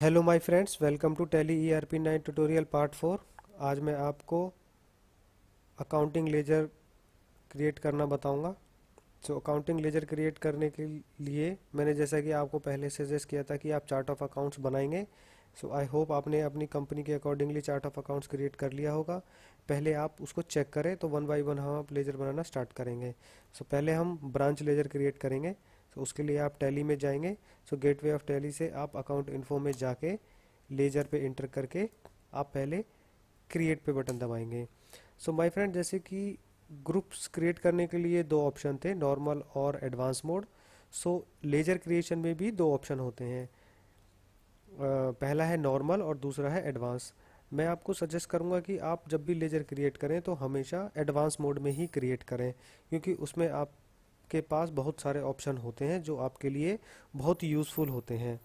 Hello my friends, welcome to Tally ERP 9 tutorial part 4। आज मैं आपको अकाउंटिंग लेजर क्रिएट करना बताऊंगा। अकाउंटिंग लेजर क्रिएट करने के लिए मैंने जैसा कि आपको पहले सजेस्ट किया था कि आप चार्ट ऑफ अकाउंट्स बनाएंगे। आई होप आपने अपनी कंपनी के accordingly chart of accounts create कर लिया होगा। पहले आप उसको चेक करें तो वन बाय वन हम आप लेजर बनाना स्टार्ट करेंगे। पहले हम ब्रांच लेजर क्रिएट करेंगे। उसके लिए आप टैली में जाएंगे। गेटवे ऑफ टैली से आप अकाउंट इन्फो में जाके लेजर पे इंटर करके आप पहले क्रिएट पे बटन दबाएंगे। माय फ्रेंड, जैसे कि ग्रुप्स क्रिएट करने के लिए दो ऑप्शन थे, नॉर्मल और एडवांस मोड। लेजर क्रिएशन में भी दो ऑप्शन होते हैं, पहला है नॉर्मल और दूसरा है एडवांस। मैं आपको सजेस्ट करूंगा कि आप जब भी लेजर क्रिएट करें तो हमेशा एडवांस मोड में ही क्रिएट करें, क्योंकि उसमें आपके पास बहुत सारे ऑप्शन होते हैं जो आपके लिए बहुत यूज़फुल होते हैं।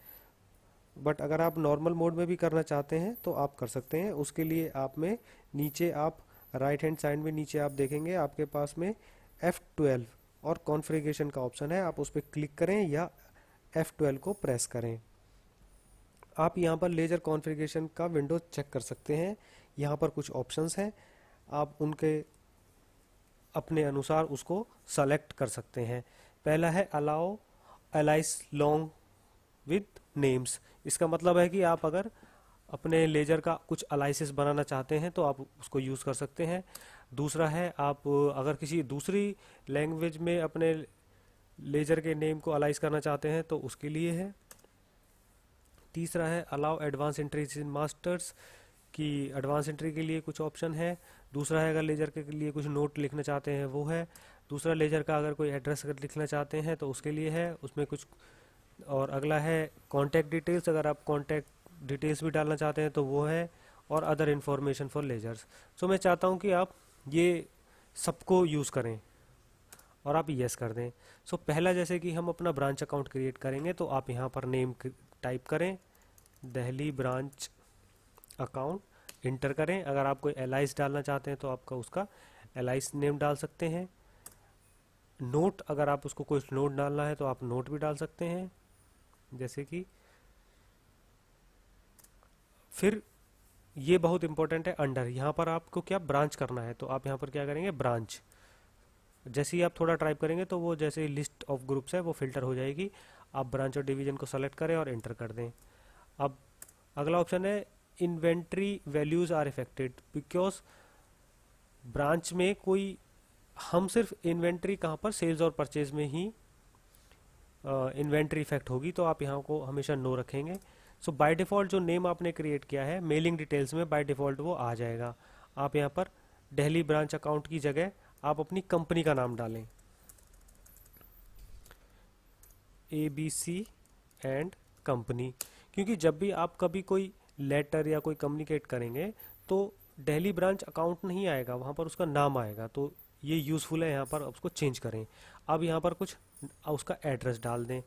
बट अगर आप नॉर्मल मोड में भी करना चाहते हैं तो आप कर सकते हैं। उसके लिए आप में नीचे आप राइट हैंड साइड में नीचे आप देखेंगे आपके पास में F12 और कॉन्फ़िगरेशन का ऑप्शन है। आप उस पर क्लिक करें या F12 को प्रेस करें। आप यहाँ पर लेजर कॉन्फ़िगरेशन का विंडो चेक कर सकते हैं। यहाँ पर कुछ ऑप्शंस हैं, आप उनके अपने अनुसार उसको सेलेक्ट कर सकते हैं। पहला है allow alias long with names. इसका मतलब है कि आप अगर अपने लेजर का कुछ अलाइसिस बनाना चाहते हैं तो आप उसको यूज़ कर सकते हैं। दूसरा है आप अगर किसी दूसरी लैंग्वेज में अपने लेजर के नेम को अलाइज करना चाहते हैं तो उसके लिए है। तीसरा है allow advance entries in masters, कि एडवांस एंट्री के लिए कुछ ऑप्शन है। दूसरा है अगर लेजर के लिए कुछ नोट लिखना चाहते हैं वो है। दूसरा लेजर का अगर कोई एड्रेस अगर लिखना चाहते हैं तो उसके लिए है, उसमें कुछ। और अगला है कॉन्टैक्ट डिटेल्स, अगर आप कॉन्टैक्ट डिटेल्स भी डालना चाहते हैं तो वो है। और अदर इन्फॉर्मेशन फॉर लेजर्स। मैं चाहता हूँ कि आप ये सबको यूज़ करें और आप यस कर दें। पहला जैसे कि हम अपना ब्रांच अकाउंट क्रिएट करेंगे तो आप यहाँ पर नेम टाइप करें, दिल्ली ब्रांच अकाउंट, इंटर करें। अगर आप कोई एलाइस डालना चाहते हैं तो आपका उसका एलाइस नेम डाल सकते हैं। नोट, अगर आप उसको कोई नोट डालना है तो आप नोट भी डाल सकते हैं, जैसे कि। फिर ये बहुत इंपॉर्टेंट है, अंडर, यहाँ पर आपको क्या ब्रांच करना है तो आप यहाँ पर क्या करेंगे, ब्रांच। जैसे ही आप थोड़ा टाइप करेंगे तो वो जैसे लिस्ट ऑफ ग्रुप्स है वो फिल्टर हो जाएगी। आप ब्रांच और डिवीजन को सेलेक्ट करें और एंटर कर दें। अब अगला ऑप्शन है inventory values are affected, because branch में कोई, हम सिर्फ इन्वेंट्री कहाँ पर, सेल्स और परचेज में ही इन्वेंट्री इफेक्ट होगी, तो आप यहाँ को हमेशा नो रखेंगे। बाय डिफ़ॉल्ट जो नेम आपने क्रिएट किया है मेलिंग डिटेल्स में बाय डिफ़ॉल्ट वो आ जाएगा। आप यहाँ पर दिल्ली ब्रांच अकाउंट की जगह आप अपनी कंपनी का नाम डालें, ABC एंड कंपनी, क्योंकि जब भी आप कभी कोई लेटर या कोई कम्युनिकेट करेंगे तो दिल्ली ब्रांच अकाउंट नहीं आएगा, वहाँ पर उसका नाम आएगा। तो ये यूज़फुल है, यहाँ पर उसको चेंज करें। अब यहाँ पर कुछ उसका एड्रेस डाल दें,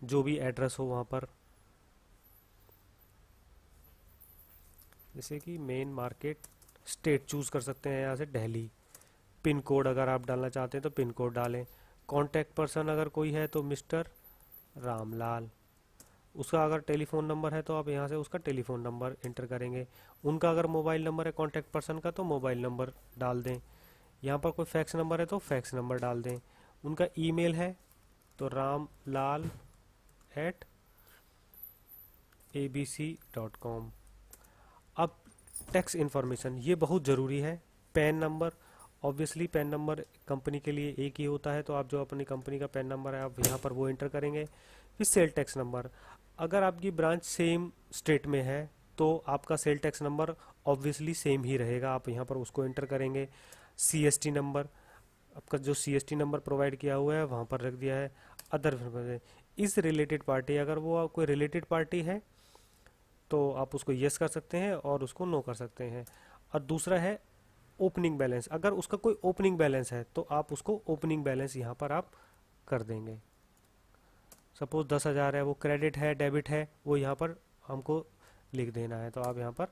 जो भी एड्रेस हो वहाँ पर, जैसे कि मेन मार्केट, स्टेट चूज़ कर सकते हैं यहाँ से दिल्ली। पिन कोड अगर आप डालना चाहते हैं तो पिन कोड डालें। कॉन्टैक्ट पर्सन अगर कोई है तो मिस्टर रामलाल। उसका अगर टेलीफोन नंबर है तो आप यहाँ से उसका टेलीफोन नंबर इंटर करेंगे। उनका अगर मोबाइल नंबर है कॉन्टैक्ट पर्सन का तो मोबाइल नंबर डाल दें। यहाँ पर कोई फैक्स नंबर है तो फैक्स नंबर डाल दें। उनका ईमेल है तो ramlal@abc.com। अब टैक्स इन्फॉर्मेशन, ये बहुत ज़रूरी है। Pan number, obviously pan number company के लिए एक ही होता है, तो आप जो अपनी कंपनी का पैन नंबर है आप यहाँ पर वो इंटर करेंगे। फिर सेल टैक्स नंबर, अगर आपकी ब्रांच सेम स्टेट में है तो आपका sale tax number obviously same ही रहेगा, आप यहाँ पर उसको इंटर करेंगे। CST नंबर, आपका जो CST नंबर प्रोवाइड किया हुआ है वहाँ पर रख दिया है। अदर इस रिलेटेड पार्टी, अगर वो कोई रिलेटेड पार्टी है तो आप उसको यस कर सकते हैं और उसको नो कर सकते हैं। और दूसरा है ओपनिंग बैलेंस, अगर उसका कोई ओपनिंग बैलेंस है तो आप उसको ओपनिंग बैलेंस यहाँ पर आप कर देंगे। सपोज 10,000 है, वो क्रेडिट है डेबिट है वो यहाँ पर हमको लिख देना है, तो आप यहाँ पर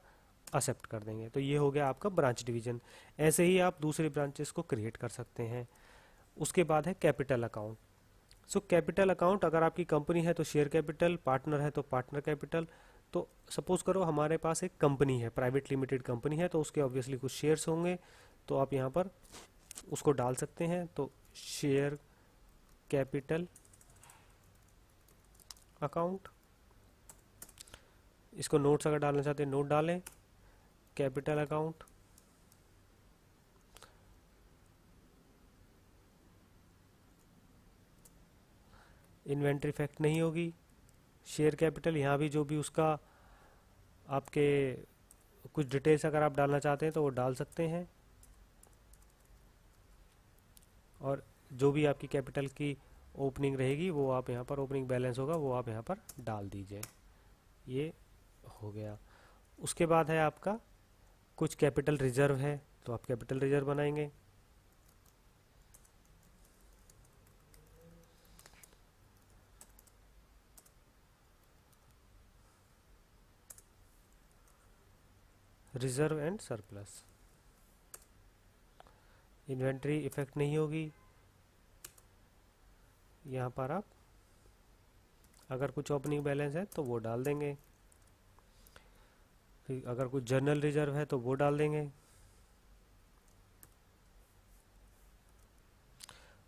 एक्सेप्ट कर देंगे। तो ये हो गया आपका ब्रांच डिवीजन। ऐसे ही आप दूसरी ब्रांचेस को क्रिएट कर सकते हैं। उसके बाद है capital account. So capital account, अगर आपकी कंपनी है तो शेयर कैपिटल, पार्टनर है तो पार्टनर कैपिटल। तो सपोज करो हमारे पास एक कंपनी है, प्राइवेट लिमिटेड कंपनी है, तो उसके ऑब्वियसली कुछ शेयर्स होंगे, तो आप यहाँ पर उसको डाल सकते हैं। तो शेयर कैपिटल अकाउंट, इसको नोट्स अगर डालना चाहते हैं नोट डालें, कैपिटल अकाउंट। इन्वेंट्री इफेक्ट नहीं होगी। शेयर कैपिटल, यहाँ भी जो भी उसका आपके कुछ डिटेल्स अगर आप डालना चाहते हैं तो वो डाल सकते हैं, और जो भी आपकी कैपिटल की ओपनिंग रहेगी वो आप यहाँ पर, ओपनिंग बैलेंस होगा वो आप यहाँ पर डाल दीजिए। ये हो गया। उसके बाद है आपका कुछ कैपिटल रिजर्व है, तो आप कैपिटल रिजर्व बनाएंगे। Reserve and surplus, inventory effect नहीं होगी। यहाँ पर आप अगर कुछ ओपनिंग बैलेंस है तो वो डाल देंगे, फिर अगर कुछ जर्नल रिजर्व है तो वो डाल देंगे।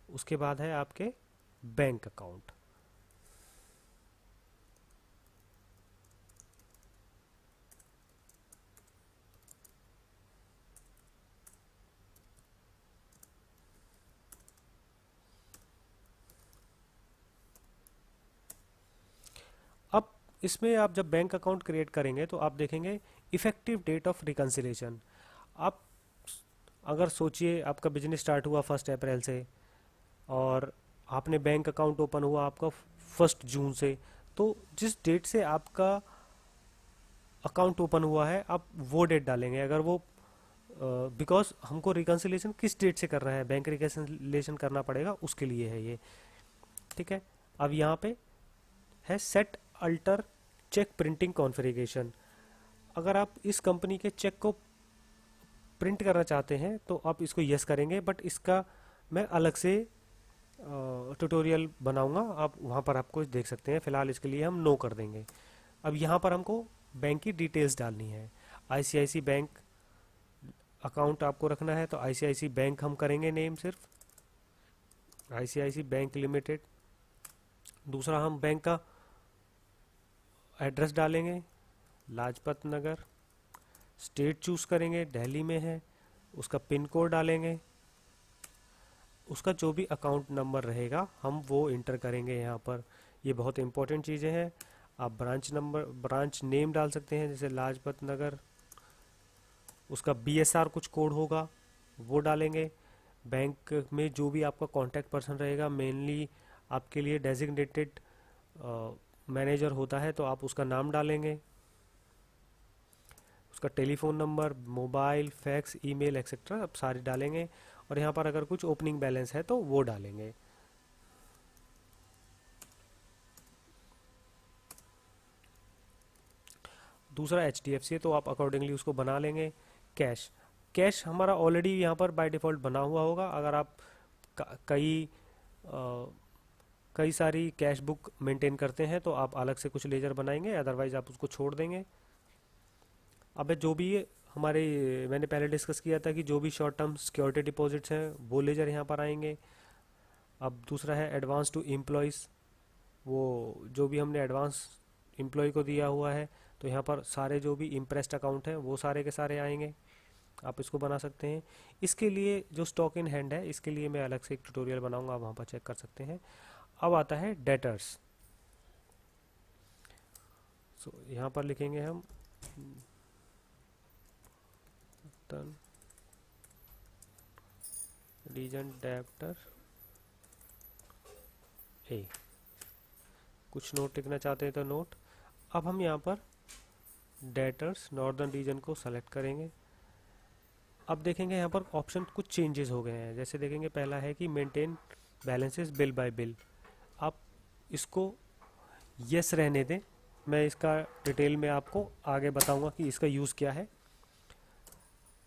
उसके बाद है आपके बैंक अकाउंट। अब इसमें आप जब बैंक अकाउंट क्रिएट करेंगे तो आप देखेंगे इफेक्टिव डेट ऑफ रिकन्सिलेशन। आप अगर सोचिए आपका बिजनेस स्टार्ट हुआ 1 अप्रैल से, और आपने बैंक अकाउंट ओपन हुआ आपका 1 जून से, तो जिस डेट से आपका अकाउंट ओपन हुआ है आप वो डेट डालेंगे। अगर वो बिकॉज हमको रिकन्सिलेशन किस डेट से करना है, बैंक रिकन्सिलेशन करना पड़ेगा, उसके लिए है ये। ठीक है। अब यहाँ पे है set alter cheque printing configuration. अगर आप इस कंपनी के चेक को प्रिंट करना चाहते हैं तो आप इसको यस करेंगे, बट इसका मैं अलग से ट्यूटोरियल बनाऊंगा, आप वहाँ पर आपको देख सकते हैं। फिलहाल इसके लिए हम नो कर देंगे। अब यहाँ पर हमको बैंक की डिटेल्स डालनी है। आईसीआईसी बैंक अकाउंट आपको रखना है, तो आईसीआईसी बैंक हम करेंगे नेम, सिर्फ आईसीआईसी बैंक लिमिटेड। दूसरा हम बैंक का एड्रेस डालेंगे, लाजपत नगर। स्टेट चूज करेंगे, दिल्ली में है। उसका पिन कोड डालेंगे। उसका जो भी अकाउंट नंबर रहेगा हम वो इंटर करेंगे यहाँ पर। ये बहुत इंपॉर्टेंट चीज़ें हैं। आप ब्रांच नंबर, ब्रांच नेम डाल सकते हैं, जैसे लाजपत नगर। उसका बीएसआर कुछ कोड होगा वो डालेंगे। बैंक में जो भी आपका कांटेक्ट पर्सन रहेगा, मेनली आपके लिए डेजिग्नेटेड मैनेजर होता है, तो आप उसका नाम डालेंगे। उसका telephone number, mobile, fax, email etcetera आप सारे डालेंगे। और यहाँ पर अगर कुछ ओपनिंग बैलेंस है तो वो डालेंगे। दूसरा एचडीएफसी है तो आप अकॉर्डिंगली उसको बना लेंगे। कैश, कैश हमारा ऑलरेडी यहाँ पर बाय डिफ़ॉल्ट बना हुआ होगा। अगर आप कई कई सारी कैश बुक मेंटेन करते हैं तो आप अलग से कुछ लेजर बनाएंगे, अदरवाइज आप उसको छोड़ देंगे। अब जो भी हमारे, मैंने पहले डिस्कस किया था कि जो भी शॉर्ट टर्म सिक्योरिटी डिपॉजिट्स हैं वो लेजर यहाँ पर आएंगे। अब दूसरा है एडवांस टू एम्प्लॉयज़, वो जो भी हमने एडवांस एम्प्लॉय को दिया हुआ है, तो यहाँ पर सारे जो भी इम्प्रेस्ड अकाउंट हैं वो सारे के सारे आएंगे। आप इसको बना सकते हैं। इसके लिए जो स्टॉक इन हैंड है, इसके लिए मैं अलग से एक ट्यूटोरियल बनाऊंगा, आप वहाँ पर चेक कर सकते हैं। अब आता है डेटर्स। यहाँ पर लिखेंगे हम रीजन डेप्टर ए। कुछ नोट लिखना चाहते हैं तो नोट। अब हम यहाँ पर डेटर्स नॉर्दर्न रीजन को सेलेक्ट करेंगे। अब देखेंगे यहाँ पर ऑप्शन कुछ चेंजेस हो गए हैं। जैसे देखेंगे पहला है कि maintain balances bill bye bill, आप इसको यस रहने दें। मैं इसका डिटेल में आपको आगे बताऊंगा कि इसका यूज़ क्या है।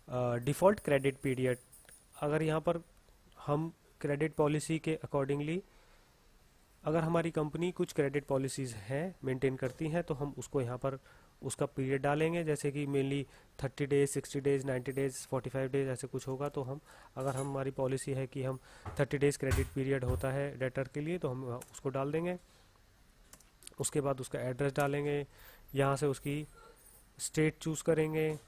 डिफ़ॉल्ट क्रेडिट पीरियड, अगर यहाँ पर हम क्रेडिट पॉलिसी के अकॉर्डिंगली अगर हमारी कंपनी कुछ क्रेडिट पॉलिसीज़ हैं मेंटेन करती हैं तो हम उसको यहाँ पर उसका पीरियड डालेंगे, जैसे कि mainly 30 days, 60 days, 90 days, 45 days ऐसे कुछ होगा। तो हम अगर हमारी पॉलिसी है कि हम 30 डेज क्रेडिट पीरियड होता है डेटर के लिए, तो हम उसको डाल देंगे। उसके बाद उसका एड्रेस डालेंगे, यहाँ से उसकी स्टेट चूज़ करेंगे,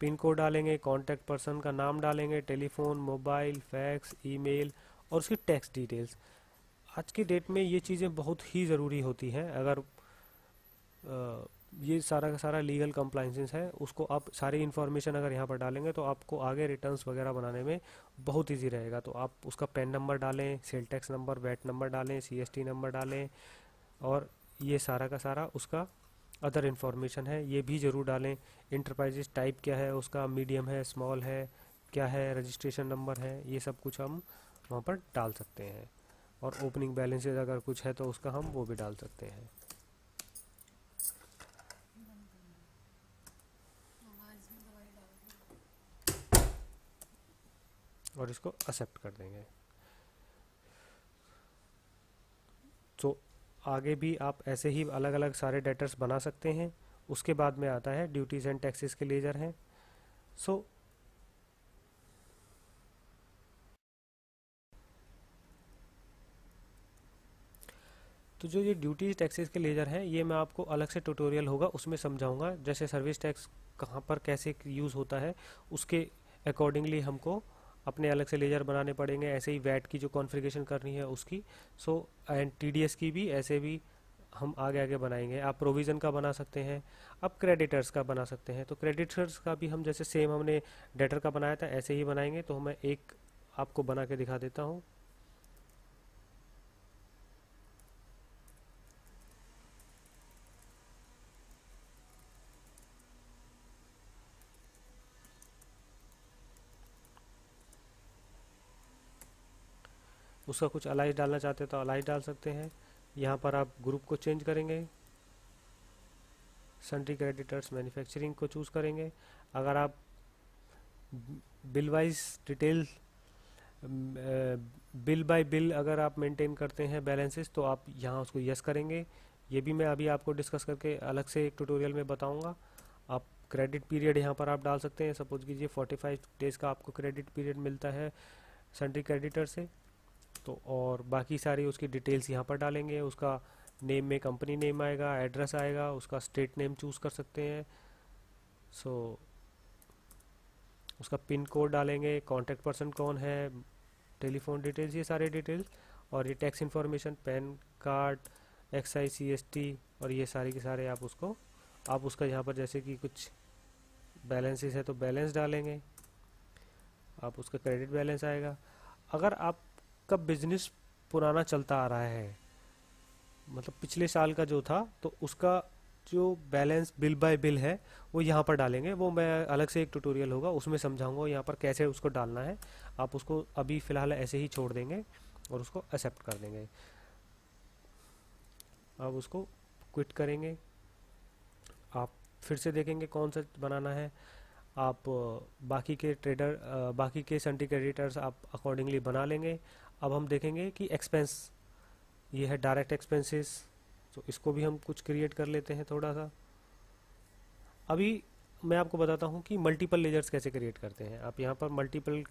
पिन कोड डालेंगे, कॉन्टैक्ट पर्सन का नाम डालेंगे, टेलीफोन, मोबाइल, फैक्स, ईमेल और उसकी टैक्स डिटेल्स। आज की डेट में ये चीज़ें बहुत ही ज़रूरी होती हैं। अगर ये सारा का सारा लीगल कंप्लाइंसेस है, उसको आप सारी इन्फॉर्मेशन अगर यहाँ पर डालेंगे तो आपको आगे रिटर्न्स वगैरह बनाने में बहुत इजी रहेगा। तो आप उसका पैन नंबर डालें, sale tax number, VAT number डालें, सीएसटी नंबर डालें, और ये सारा का सारा उसका अदर इन्फॉर्मेशन है ये भी ज़रूर डालें। इंटरप्राइजेज टाइप क्या है उसका, मीडियम है, स्मॉल है, क्या है, रजिस्ट्रेशन नंबर है, ये सब कुछ हम वहाँ पर डाल सकते हैं। और ओपनिंग बैलेंसेज अगर कुछ है तो उसका हम वो भी डाल सकते हैं, और इसको एक्सेप्ट कर देंगे। तो आगे भी आप ऐसे ही अलग अलग सारे डेटर्स बना सकते हैं। उसके बाद में आता है ड्यूटीज़ एंड टैक्सेस के लेजर हैं। सो तो जो ये ड्यूटीज टैक्सेस के लेजर हैं, ये मैं आपको अलग से ट्यूटोरियल होगा उसमें समझाऊंगा। जैसे सर्विस टैक्स कहाँ पर कैसे यूज़ होता है, उसके अकॉर्डिंगली हमको अपने अलग से लेजर बनाने पड़ेंगे। ऐसे ही वैट की जो कॉन्फ़िगरेशन करनी है उसकी, सो एंड टीडीएस की भी ऐसे भी हम आगे आगे बनाएंगे। आप प्रोविज़न का बना सकते हैं, आप क्रेडिटर्स का बना सकते हैं। तो क्रेडिटर्स का भी हम जैसे सेम हमने डेटर का बनाया था ऐसे ही बनाएंगे। तो मैं एक आपको बना के दिखा देता हूँ। उसका कुछ अलाइज डालना चाहते हैं तो अलाइज डाल सकते हैं। यहाँ पर आप ग्रुप को चेंज करेंगे, सन्ड्री क्रेडिटर्स मैन्युफैक्चरिंग को चूज़ करेंगे। अगर आप bill wise detail, bill bye bill अगर आप मेंटेन करते हैं बैलेंसेस, तो आप यहाँ उसको यस करेंगे। ये भी मैं अभी आपको डिस्कस करके अलग से एक ट्यूटोरियल में बताऊंगा। आप क्रेडिट पीरियड यहाँ पर आप डाल सकते हैं। सपोज कीजिए 45 डेज़ का आपको क्रेडिट पीरियड मिलता है सन्ड्री क्रेडिटर से। तो और बाकी सारी उसकी डिटेल्स यहाँ पर डालेंगे। उसका नेम में कंपनी नेम आएगा, एड्रेस आएगा, उसका स्टेट नेम चूज़ कर सकते हैं। सो उसका पिन कोड डालेंगे, कॉन्टैक्ट पर्सन कौन है, टेलीफोन डिटेल्स, ये सारे डिटेल्स। और ये tax information, pan card, excise, CST, और ये सारी के सारे आप उसका यहाँ पर जैसे कि कुछ बैलेंसेस है तो बैलेंस डालेंगे। आप उसका क्रेडिट बैलेंस आएगा। अगर आपका बिजनेस पुराना चलता आ रहा है, मतलब पिछले साल का जो था, तो उसका जो बैलेंस बिल बाय बिल है वो यहाँ पर डालेंगे। वो मैं अलग से एक ट्यूटोरियल होगा उसमें समझाऊंगा यहाँ पर कैसे उसको डालना है। आप उसको अभी फ़िलहाल ऐसे ही छोड़ देंगे और उसको एक्सेप्ट कर देंगे। अब उसको क्विट करेंगे, आप फिर से देखेंगे कौन सा बनाना है। आप बाकी के सन्ड्री क्रेडिटर्स आप अकॉर्डिंगली बना लेंगे। अब हम देखेंगे कि एक्सपेंस, ये है डायरेक्ट एक्सपेंसेस, तो इसको भी हम कुछ क्रिएट कर लेते हैं थोड़ा सा। अभी मैं आपको बताता हूँ कि मल्टीपल लेजर्स कैसे क्रिएट करते हैं। आप यहाँ पर मल्टीपल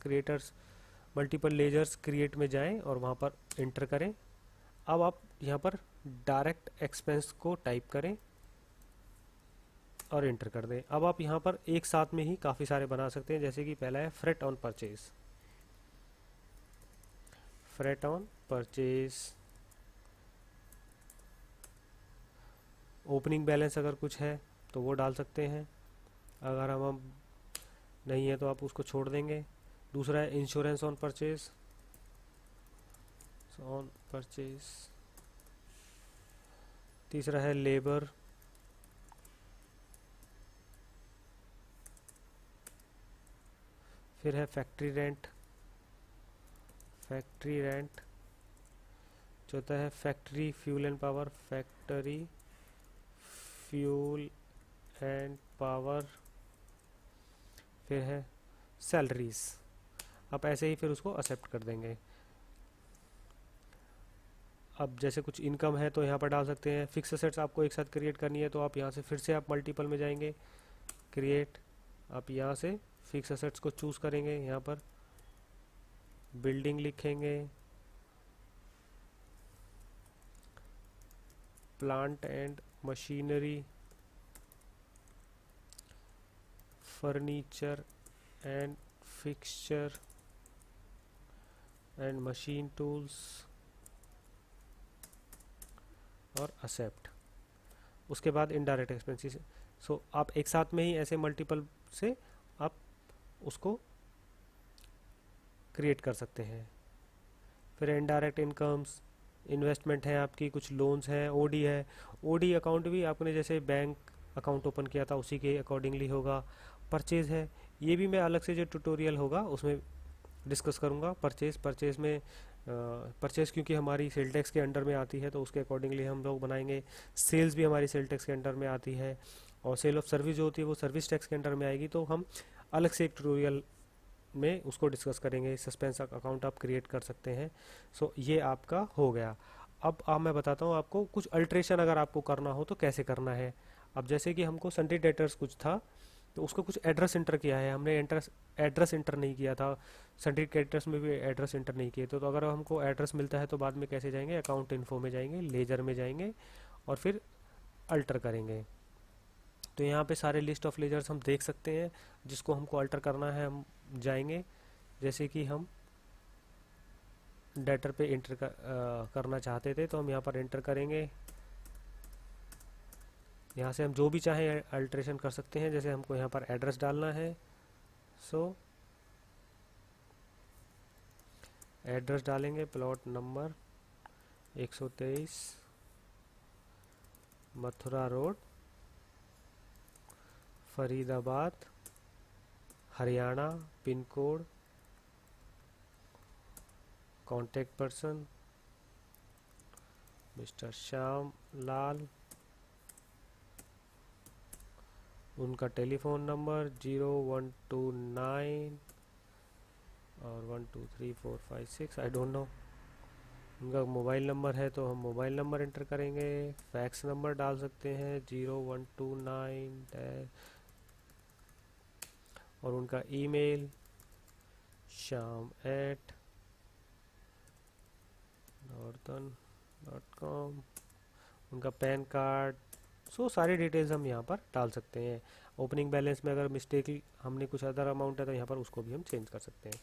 लेजर्स क्रिएट में जाएं और वहाँ पर इंटर करें। अब आप यहाँ पर डायरेक्ट एक्सपेंस को टाइप करें और इंटर कर दें। अब आप यहाँ पर एक साथ में ही काफ़ी सारे बना सकते हैं। जैसे कि पहला है freight on purchase, freight on purchase, opening balance अगर कुछ है तो वो डाल सकते हैं। अगर हम नहीं है तो आप उसको छोड़ देंगे। दूसरा है इंश्योरेंस ऑन परचेज, तीसरा है लेबर, फिर है फैक्ट्री रेंट, चौथा है factory fuel and power, factory fuel and power, फिर है सैलरीज। आप ऐसे ही फिर उसको एक्सेप्ट कर देंगे। अब जैसे कुछ इनकम है तो यहाँ पर डाल सकते हैं। फिक्स असेट्स आपको एक साथ क्रिएट करनी है तो आप यहाँ से फिर से आप मल्टीपल में जाएंगे, क्रिएट, आप यहाँ से फिक्स असेट्स को चूज करेंगे, यहाँ पर बिल्डिंग लिखेंगे, plant and machinery, furniture and fixture and machine tools और एक्सेप्ट। उसके बाद इनडायरेक्ट एक्सपेंसेस। सो आप एक साथ में ही ऐसे मल्टीपल से आप उसको क्रिएट कर सकते हैं। फिर इनडायरेक्ट इनकम्स, इन्वेस्टमेंट है आपकी, कुछ लोन्स हैं, ओडी है। ओडी अकाउंट भी आपने जैसे बैंक अकाउंट ओपन किया था उसी के अकॉर्डिंगली होगा। परचेज है, ये भी मैं अलग से जो ट्यूटोरियल होगा उसमें डिस्कस करूँगा। परचेज में परचेज क्योंकि हमारी सेल टैक्स के अंडर में आती है तो उसके अकॉर्डिंगली हम लोग बनाएंगे। सेल्स भी हमारी सेल टैक्स के अंडर में आती है, और सेल ऑफ सर्विस जो होती है वो सर्विस टैक्स के अंडर में आएगी, तो हम अलग से एक ट्यूटोरियल में उसको डिस्कस करेंगे। सस्पेंस अकाउंट आप क्रिएट कर सकते हैं। सो ये आपका हो गया। अब मैं बताता हूँ आपको कुछ अल्ट्रेशन अगर आपको करना हो तो कैसे करना है। अब जैसे कि हमको सन्डे डेटर्स कुछ था तो उसको कुछ एड्रेस इंटर किया है हमने, एड्रेस इंटर नहीं किया था। सन्डे डेटर्स में भी एड्रेस इंटर नहीं किए तो अगर हमको एड्रेस मिलता है तो बाद में कैसे जाएंगे, अकाउंट इन्फो में जाएंगे, लेजर में जाएंगे और फिर अल्टर करेंगे। तो यहाँ पे सारे लिस्ट ऑफ लेजर्स हम देख सकते हैं। जिसको हमको अल्टर करना है हम जाएंगे, जैसे कि हम डेटर पे इंटर करना चाहते थे तो हम यहाँ पर एंटर करेंगे। यहाँ से हम जो भी चाहें अल्ट्रेशन कर सकते हैं। जैसे हमको यहाँ पर एड्रेस डालना है, सो एड्रेस डालेंगे, plot number 123 Mathura road, Faridabad, Haryana, pin code, contact person mister Shyam Lal, उनका टेलीफोन नंबर 0129 और 123456, आई डोंट नो। उनका मोबाइल नंबर है तो हम मोबाइल नंबर एंटर करेंगे। फैक्स नंबर डाल सकते हैं 0129 और उनका ईमेल sham@northern.com, उनका पैन कार्ड। सो सारी डिटेल्स हम यहाँ पर डाल सकते हैं। ओपनिंग बैलेंस में अगर मिस्टेक हमने कुछ अदर अमाउंट है तो यहाँ पर उसको भी हम चेंज कर सकते हैं।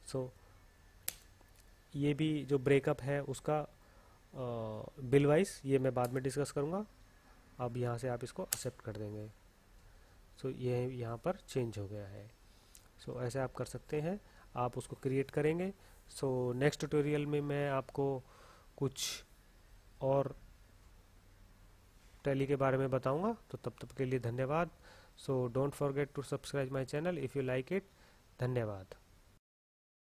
सो ये भी जो ब्रेकअप है उसका बिल वाइज ये मैं बाद में डिस्कस करूँगा। अब यहाँ से आप इसको एक्सेप्ट कर देंगे। सो ये यहाँ पर चेंज हो गया है। सो ऐसे आप कर सकते हैं, आप उसको क्रिएट करेंगे। सो नेक्स्ट ट्यूटोरियल में मैं आपको कुछ और टैली के बारे में बताऊंगा। तो तब तक के लिए धन्यवाद। So don't forget to subscribe my channel if you like it. धन्यवाद।